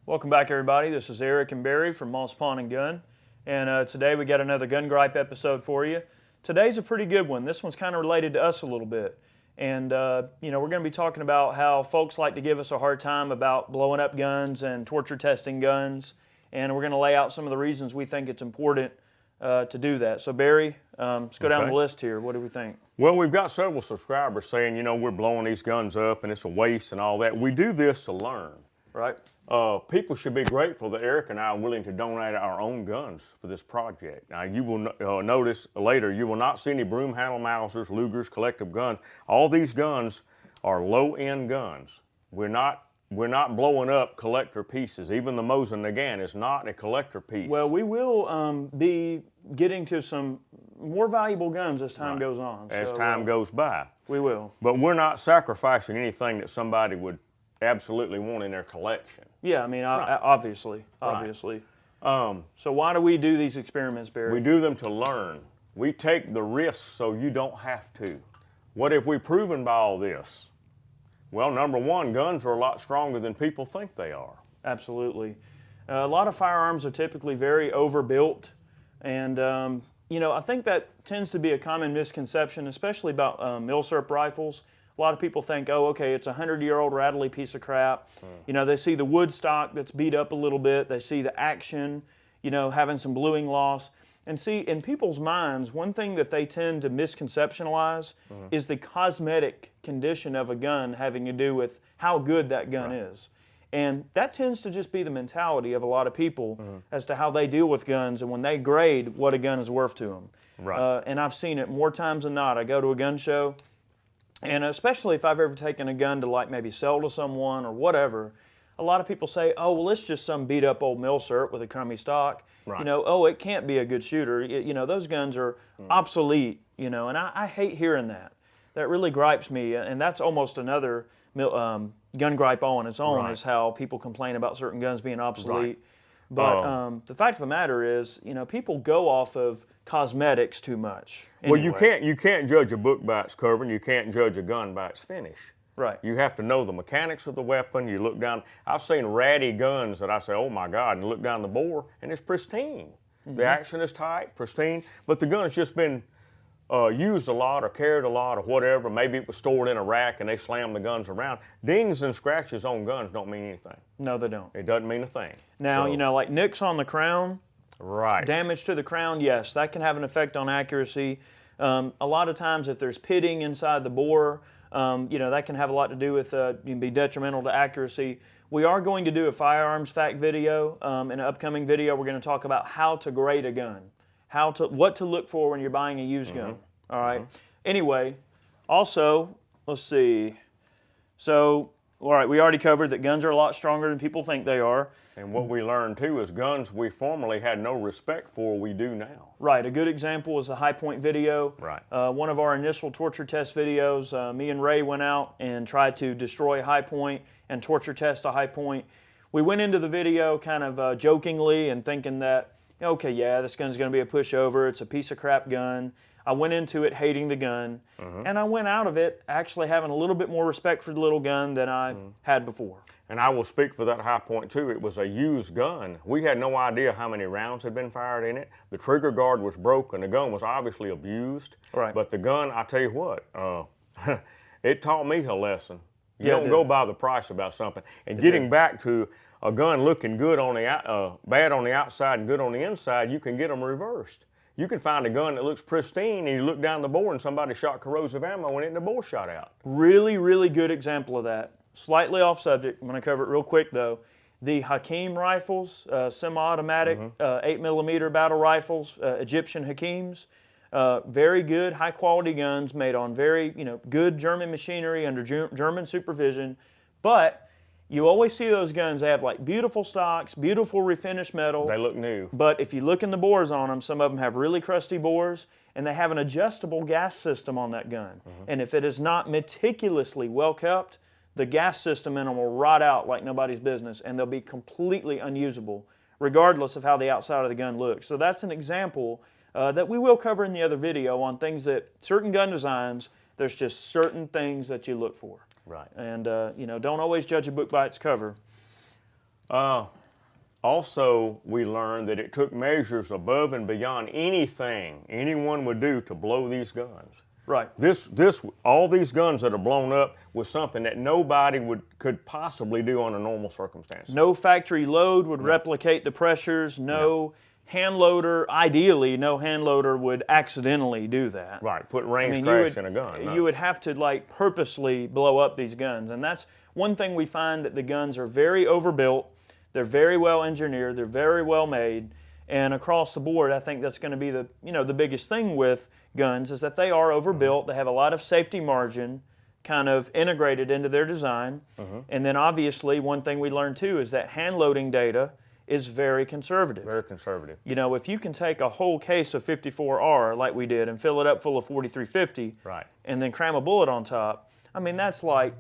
Welcome back, everybody. This is Eric and Barry from Moss Pawn and Gun, and today we got another Gun Gripe episode for you. Today's a pretty good one. This one's kind of related to us a little bit, and we're going to be talking about how folks like to give us a hard time about blowing up guns and torture testing guns, and we're going to lay out some of the reasons we think it's important to do that. So Barry, let's go down the list here. What do we think? Well, we've got several subscribers saying, we're blowing these guns up and it's a waste and all that. We do this to learn. Right. People should be grateful that Eric and I are willing to donate our own guns for this project. Now, you will notice later, you will not see any broom handle Mausers, Lugers, collective guns. All these guns are low-end guns. We're not blowing up collector pieces. Even the Mosin, again, is not a collector piece. Well, we will be getting to some more valuable guns as time goes on. As time goes by. We will. But we're not sacrificing anything that somebody would absolutely want in their collection. Yeah, I mean, obviously. So why do we do these experiments, Barry? We do them to learn. We take the risks so you don't have to. What have we proven by all this? Well, number one, guns are a lot stronger than people think they are. Absolutely. A lot of firearms are typically very overbuilt, and I think that tends to be a common misconception, especially about milsurp rifles. A lot of people think, oh, okay, it's a 100-year-old rattly piece of crap. They see the wood stock that's beat up a little bit. They see the action, having some bluing loss. And see, in people's minds, one thing that they tend to misconceptualize is the cosmetic condition of a gun having to do with how good that gun is. And that tends to just be the mentality of a lot of people as to how they deal with guns and when they grade what a gun is worth to them. Right. And I've seen it more times than not. I go to a gun show, and especially if I've ever taken a gun to like maybe sell to someone or whatever, a lot of people say, oh, well, it's just some beat up old milsurp with a crummy stock. Right. Oh, it can't be a good shooter. Those guns are obsolete, and I hate hearing that. That really gripes me, and that's almost another gun gripe all on its own, is how people complain about certain guns being obsolete. But the fact of the matter is, people go off of cosmetics too much. Well, you can't judge a book by its cover, and you can't judge a gun by its finish. Right. You have to know the mechanics of the weapon. You look down. I've seen ratty guns that I say, oh my God, and look down the bore, and it's pristine. The action is tight, pristine, but the gun has just been used a lot or carried a lot or whatever. Maybe it was stored in a rack and they slammed the guns around. Dings and scratches on guns don't mean anything. No, they don't. It doesn't mean a thing. Now, like nicks on the crown, damage to the crown, yes, that can have an effect on accuracy. A lot of times if there's pitting inside the bore, that can have a lot to do with, be detrimental to accuracy. We are going to do a firearms fact video. In an upcoming video, we're going to talk about how to grade a gun, what to look for when you're buying a used gun. All right. Anyway, also, let's see. So, all right, we already covered that guns are a lot stronger than people think they are. And what we learned too is guns we formerly had no respect for, we do now. Right. A good example is the High Point video. Right. One of our initial torture test videos, me and Ray went out and tried to destroy High Point and torture test a High Point. We went into the video kind of jokingly and thinking that, okay, yeah, this gun's going to be a pushover. It's a piece of crap gun. I went into it hating the gun, and I went out of it actually having a little bit more respect for the little gun than I had before. And I will speak for that High Point too. It was a used gun. We had no idea how many rounds had been fired in it. The trigger guard was broken. The gun was obviously abused. Right. But the gun, I tell you what, it taught me a lesson. You don't go by the price about something. And getting back to a gun looking good on the bad on the outside and good on the inside, you can get them reversed. You can find a gun that looks pristine and you look down the bore and somebody shot corrosive ammo in it and the bore shot out. Really, really good example of that. Slightly off subject, I'm going to cover it real quick though. The Hakim rifles, semi-automatic 8mm battle rifles, Egyptian Hakims, very good, high quality guns made on very good German machinery under German supervision, but you always see those guns, they have like beautiful stocks, beautiful refinished metal. They look new. But if you look in the bores on them, some of them have really crusty bores, and they have an adjustable gas system on that gun. And if it is not meticulously well kept, the gas system in them will rot out like nobody's business, and they'll be completely unusable, regardless of how the outside of the gun looks. So that's an example that we will cover in the other video on things that, certain gun designs, there's just certain things that you look for. Right. And, don't always judge a book by its cover. Also, we learned that it took measures above and beyond anything anyone would do to blow these guns. Right. All these guns that are blown up was something that nobody could possibly do under normal circumstances. No factory load would replicate the pressures. No hand loader, ideally, no hand loader would accidentally do that. Right. Put range trash in a gun. No. You would have to like purposely blow up these guns, and that's one thing we find, that the guns are very overbuilt. They're very well engineered. They're very well made. And across the board, I think that's going to be the biggest thing with guns, is that they are overbuilt. They have a lot of safety margin kind of integrated into their design. And then obviously one thing we learned too is that hand loading data is very conservative. Very conservative. You know, if you can take a whole case of 54R like we did and fill it up full of 4350, right, and then cram a bullet on top, I mean, that's like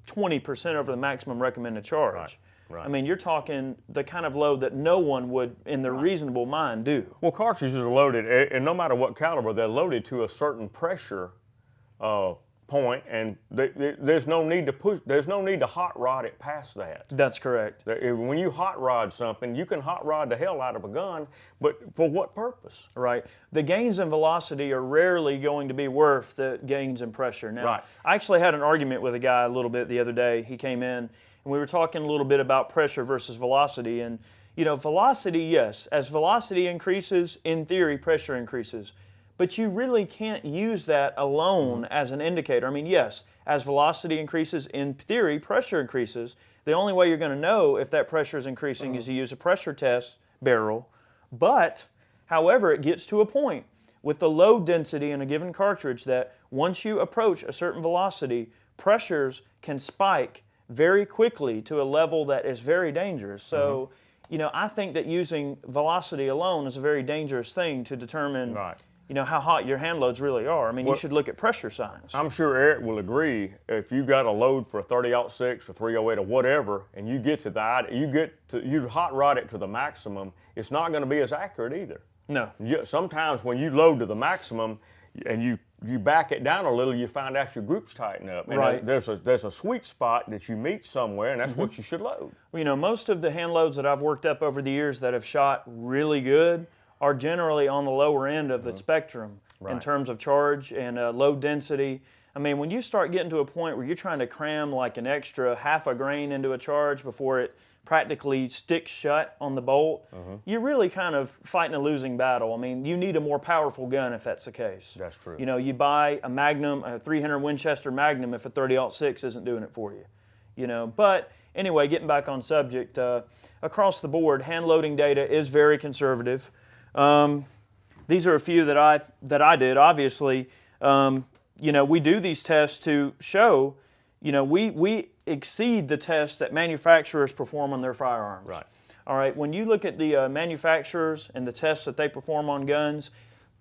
20% over the maximum recommended charge. Right. Right. I mean, you're talking the kind of load that no one would, in their reasonable mind, do. Well, cartridges are loaded, and no matter what caliber, they're loaded to a certain pressure point, and there's no need to push. There's no need to hot rod it past that. That's correct. When you hot rod something, you can hot rod the hell out of a gun, but for what purpose? Right. The gains in velocity are rarely going to be worth the gains in pressure. Now, right. I actually had an argument with a guy a little bit the other day. He came in, and we were talking a little bit about pressure versus velocity. And, you know, velocity, yes, as velocity increases, in theory, pressure increases. But you really can't use that alone as an indicator. I mean, yes, as velocity increases, in theory, pressure increases. The only way you're going to know if that pressure is increasing is to use a pressure test barrel. But, however, it gets to a point with the load density in a given cartridge that once you approach a certain velocity, pressures can spike very quickly to a level that is very dangerous. So, you know, I think that using velocity alone is a very dangerous thing to determine, you know, how hot your hand loads really are. I mean, you should look at pressure signs. I'm sure Eric will agree. If you got a load for a 30-06 or 308 or whatever, and you get to you hot rod it to the maximum, it's not going to be as accurate either. No. Sometimes when you load to the maximum and you back it down a little, you find out your groups tighten up. And right. There's a sweet spot that you meet somewhere, and that's what you should load. Well, you know, most of the hand loads that I've worked up over the years that have shot really good are generally on the lower end of the spectrum in terms of charge and load density. I mean, when you start getting to a point where you're trying to cram like an extra half a grain into a charge before it practically sticks shut on the bolt, you're really kind of fighting a losing battle. I mean, you need a more powerful gun if that's the case. That's true. You know, you buy a Magnum, a 300 Winchester Magnum if a 30-06 isn't doing it for you. You know, but anyway, getting back on subject, across the board, hand loading data is very conservative. These are a few that I did. Obviously, you know, we do these tests to show, you know, we exceed the tests that manufacturers perform on their firearms. Right. All right. When you look at the manufacturers and the tests that they perform on guns,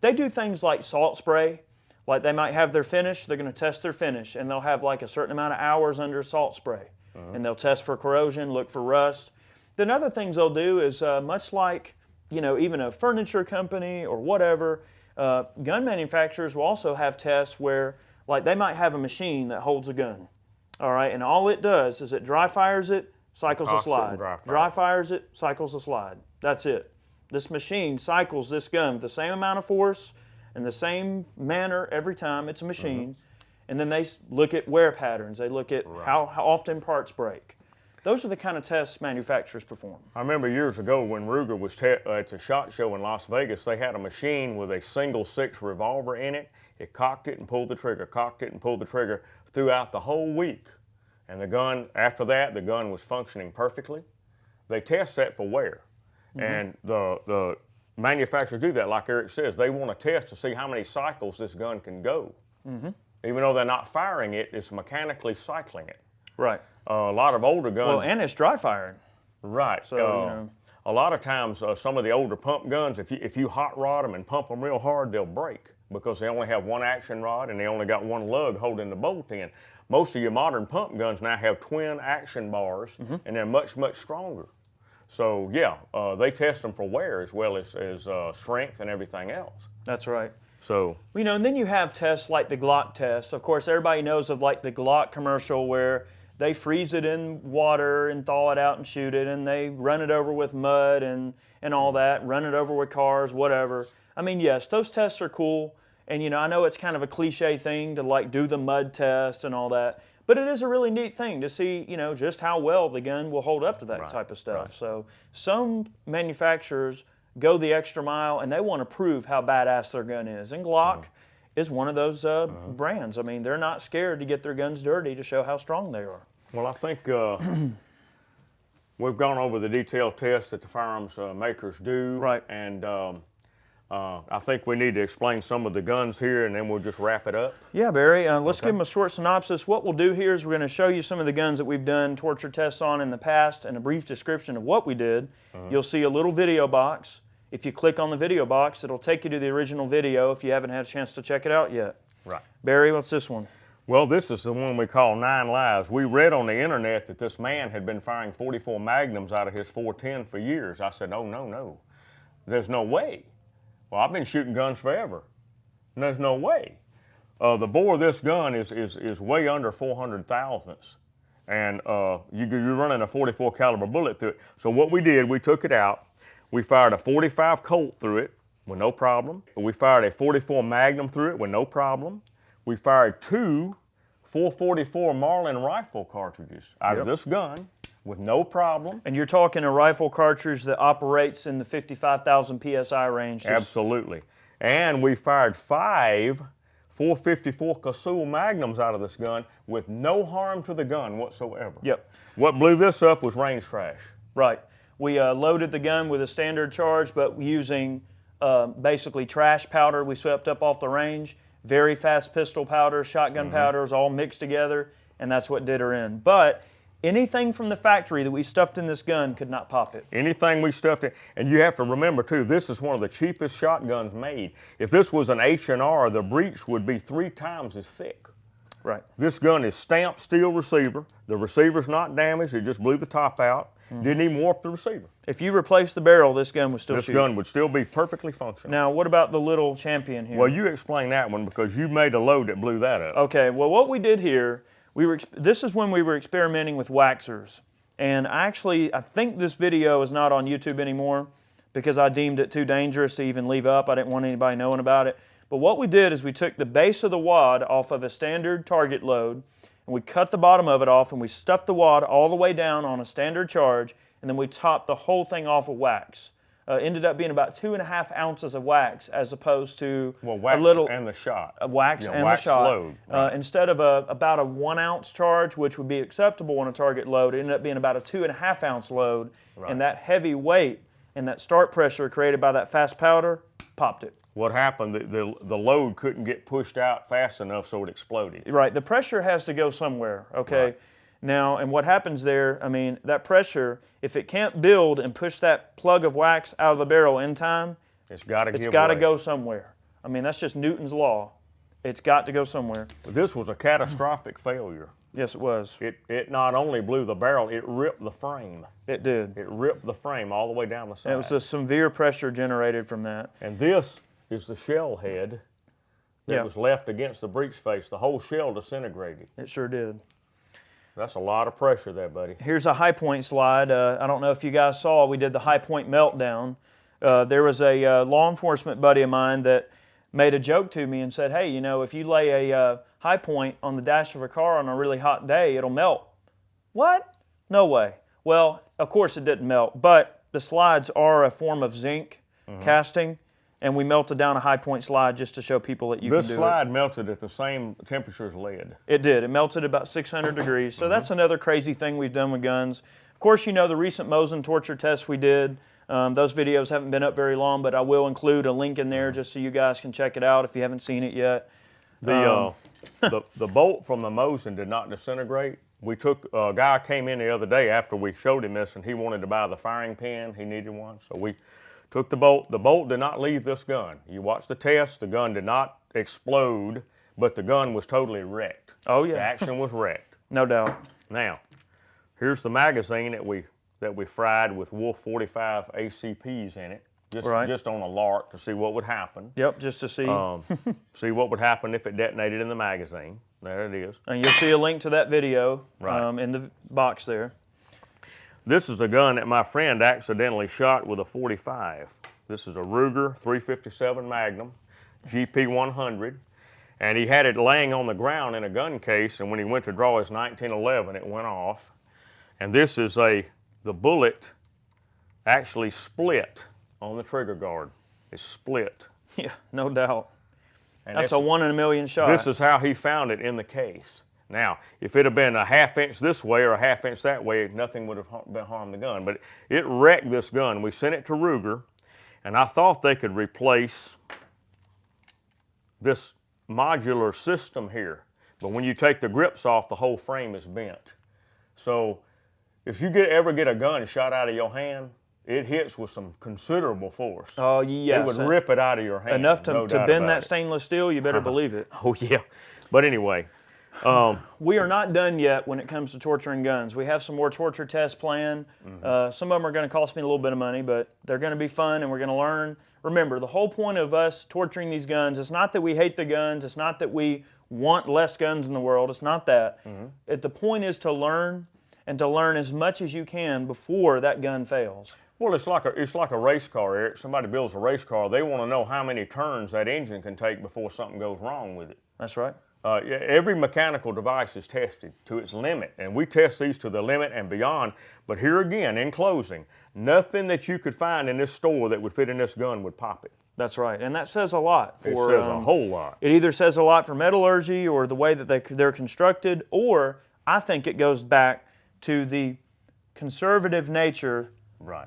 they do things like salt spray. Like they might have their finish, they're going to test their finish, and they'll have like a certain amount of hours under salt spray. And they'll test for corrosion, look for rust. Then other things they'll do is much like, you know, even a furniture company or whatever, gun manufacturers will also have tests where, like, they might have a machine that holds a gun, all right, and all it does is it dry fires it, cycles a slide. Dry fires it, cycles a slide. That's it. This machine cycles this gun with the same amount of force and the same manner every time. It's a machine. And then they look at wear patterns. They look at how often parts break. Those are the kind of tests manufacturers perform. I remember years ago when Ruger was at the SHOT Show in Las Vegas, they had a machine with a single 6 revolver in it. It cocked it and pulled the trigger, cocked it and pulled the trigger throughout the whole week. And the gun, after that, the gun was functioning perfectly. They test that for wear. And the manufacturers do that, like Eric says. They want to test to see how many cycles this gun can go. Even though they're not firing it, it's mechanically cycling it. Right. A lot of older guns. Well, and it's dry firing. Right. So, you know. A lot of times, some of the older pump guns, if you hot rod them and pump them real hard, they'll break because they only have one action rod and they only got one lug holding the bolt in. Most of your modern pump guns now have twin action bars, and they're much, much stronger. So, yeah, they test them for wear as well as strength and everything else. That's right. So, you know, and then you have tests like the Glock test. Of course, everybody knows of like the Glock commercial where they freeze it in water and thaw it out and shoot it, and they run it over with mud and all that, run it over with cars, whatever. I mean, yes, those tests are cool. And, you know, I know it's kind of a cliche thing to like do the mud test and all that, but it is a really neat thing to see, you know, just how well the gun will hold up to that type of stuff. Right. So some manufacturers go the extra mile and they want to prove how badass their gun is. And Glock is one of those brands. I mean, they're not scared to get their guns dirty to show how strong they are. Well, I think we've gone over the detailed tests that the firearms makers do. Right. And I think we need to explain some of the guns here, and then we'll just wrap it up. Yeah, Barry, let's give them a short synopsis. What we'll do here is we're going to show you some of the guns that we've done torture tests on in the past and a brief description of what we did. You'll see a little video box. If you click on the video box, it'll take you to the original video if you haven't had a chance to check it out yet. Right. Barry, what's this one? Well, this is the one we call 9 Lives. We read on the internet that this man had been firing 44 Magnums out of his 410 for years. I said, oh, no. There's no way. Well, I've been shooting guns forever. And there's no way. The bore of this gun is way under 400 thousandths. And you're running a 44 caliber bullet through it. So what we did, we took it out. We fired a 45 Colt through it with no problem. We fired a 44 Magnum through it with no problem. We fired 2 444 Marlin rifle cartridges out of this gun with no problem. And you're talking a rifle cartridge that operates in the 55,000 PSI range. Absolutely. And we fired 5 454 Casull Magnums out of this gun with no harm to the gun whatsoever. Yep. What blew this up was range trash. Right. We loaded the gun with a standard charge, but using basically trash powder we swept up off the range. Very fast pistol powder, shotgun powders, all mixed together, and that's what did her in. But anything from the factory that we stuffed in this gun could not pop it. Anything we stuffed in, and you have to remember too, this is one of the cheapest shotguns made. If this was an H&R, the breech would be 3 times as thick. Right. This gun is stamped steel receiver. The receiver's not damaged, it just blew the top out. Didn't even warp the receiver. If you replace the barrel, this gun would still shoot. This gun would still be perfectly functional. Now, what about the little Champion here? Well, you explain that one because you made a load that blew that up. Okay, well, what we did here, this is when we were experimenting with waxers. And I think this video is not on YouTube anymore because I deemed it too dangerous to even leave up. I didn't want anybody knowing about it. But what we did is we took the base of the wad off of a standard target load, and we cut the bottom of it off, and we stuffed the wad all the way down on a standard charge, and then we topped the whole thing off with wax. Ended up being about 2.5 ounces of wax as opposed to wax a little and the shot. Wax and wax the shot. Load. Right. Instead of about a 1 ounce charge, which would be acceptable on a target load, it ended up being about a 2.5 ounce load. Right. And that heavy weight and that start pressure created by that fast powder popped it. What happened, the load couldn't get pushed out fast enough, so it exploded. Right, the pressure has to go somewhere, okay? Right. Now, and what happens there, I mean, that pressure, if it can't build and push that plug of wax out of the barrel in time, it's got to go somewhere. I mean, that's just Newton's law. It's got to go somewhere. This was a catastrophic failure. Yes, it was. It not only blew the barrel, it ripped the frame. It did. It ripped the frame all the way down the side. And it was a severe pressure generated from that. And this is the shell head that was left against the breech face. The whole shell disintegrated. It sure did. That's a lot of pressure there, buddy. Here's a high point slide. I don't know if you guys saw, we did the high point meltdown. There was a law enforcement buddy of mine that made a joke to me and said, hey, you know, if you lay a high point on the dash of a car on a really hot day, it'll melt. What? No way. Well, of course it didn't melt, but the slides are a form of zinc casting, and we melted down a high point slide just to show people that you can do it. This slide melted at the same temperature as lead. It did. It melted about 600 degrees. So that's another crazy thing we've done with guns. Of course, you know the recent Mosin torture tests we did. Those videos haven't been up very long, but I will include a link in there just so you guys can check it out if you haven't seen it yet. The bolt from the Mosin did not disintegrate. We took, a guy came in the other day after we showed him this, and he wanted to buy the firing pin. He needed one, so we took the bolt. The bolt did not leave this gun. You watch the test, the gun did not explode, but the gun was totally wrecked. Oh yeah. The action was wrecked. No doubt. Now, here's the magazine that we fried with Wolf 45 ACPs in it. just on a lark to see what would happen. Yep, just to see. See what would happen if it detonated in the magazine. There it is. And you'll see a link to that video in the box there. This is a gun that my friend accidentally shot with a .45. This is a Ruger 357 Magnum, GP 100. And he had it laying on the ground in a gun case, and when he went to draw his 1911, it went off. And this is the bullet actually split on the trigger guard. It's split. Yeah, no doubt. And that's a 1 in a million shot. This is how he found it in the case. Now, if it had been a ½ inch this way or a ½ inch that way, nothing would have harmed the gun. But it wrecked this gun. We sent it to Ruger, and I thought they could replace this modular system here. But when you take the grips off, the whole frame is bent. So if you ever get a gun shot out of your hand, it hits with some considerable force. Oh, yes. It would rip it out of your hand. Enough to bend that stainless steel, you better believe it. Oh, yeah. But anyway. We are not done yet when it comes to torturing guns. We have some more torture tests planned. Some of them are going to cost me a little bit of money, but they're going to be fun and we're going to learn. Remember, the whole point of us torturing these guns is not that we hate the guns. It's not that we want less guns in the world. It's not that. The point is to learn, and to learn as much as you can before that gun fails. Well, it's like a race car, Eric. Somebody builds a race car. They want to know how many turns that engine can take before something goes wrong with it. That's right. Every mechanical device is tested to its limit, and we test these to the limit and beyond. But here again, in closing, nothing that you could find in this store that would fit in this gun would pop it. That's right, and that says a lot. It says a whole lot. It either says a lot for metallurgy or the way that they're constructed, or I think it goes back to the conservative nature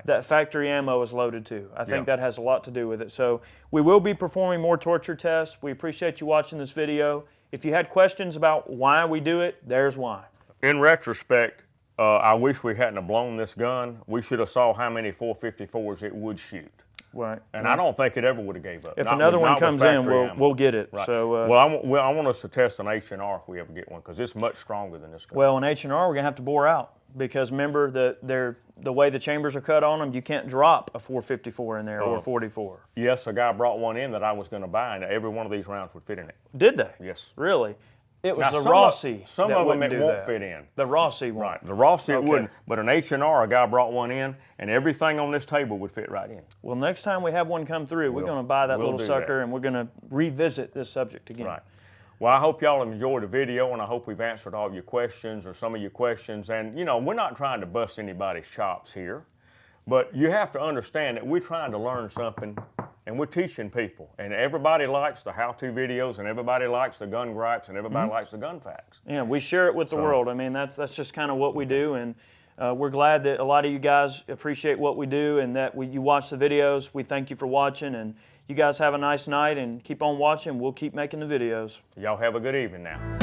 that factory ammo is loaded to. I think that has a lot to do with it. So we will be performing more torture tests. We appreciate you watching this video. If you had questions about why we do it, there's why. In retrospect, I wish we hadn't have blown this gun. We should have saw how many 454s it would shoot. Right. And I don't think it ever would have gave up. If another one comes in, we'll get it. Right. So, well, I want us to test an H&R if we ever get one, because it's much stronger than this gun. Well, an H&R we're going to have to bore out, because remember the way the chambers are cut on them, you can't drop a 454 in there or a 44. Yes, a guy brought one in that I was going to buy, and every one of these rounds would fit in it. Did they? Yes. Really? It was now, the Rossi. Some of them it won't fit in. The Rossi one. Right. The Rossi it wouldn't, but an H&R, a guy brought one in, and everything on this table would fit right in. Well, next time we have one come through, we're going to buy that little sucker, and we're going to revisit this subject again. Right. Well, I hope y'all have enjoyed the video, and I hope we've answered all your questions or some of your questions. And, you know, we're not trying to bust anybody's chops here, but you have to understand that we're trying to learn something, and we're teaching people. And everybody likes the how-to videos, and everybody likes the gun gripes, and everybody likes the gun facts. Yeah, we share it with the world. I mean, that's just kind of what we do, and we're glad that a lot of you guys appreciate what we do and that you watch the videos. We thank you for watching, and you guys have a nice night and keep on watching. We'll keep making the videos. Y'all have a good evening now.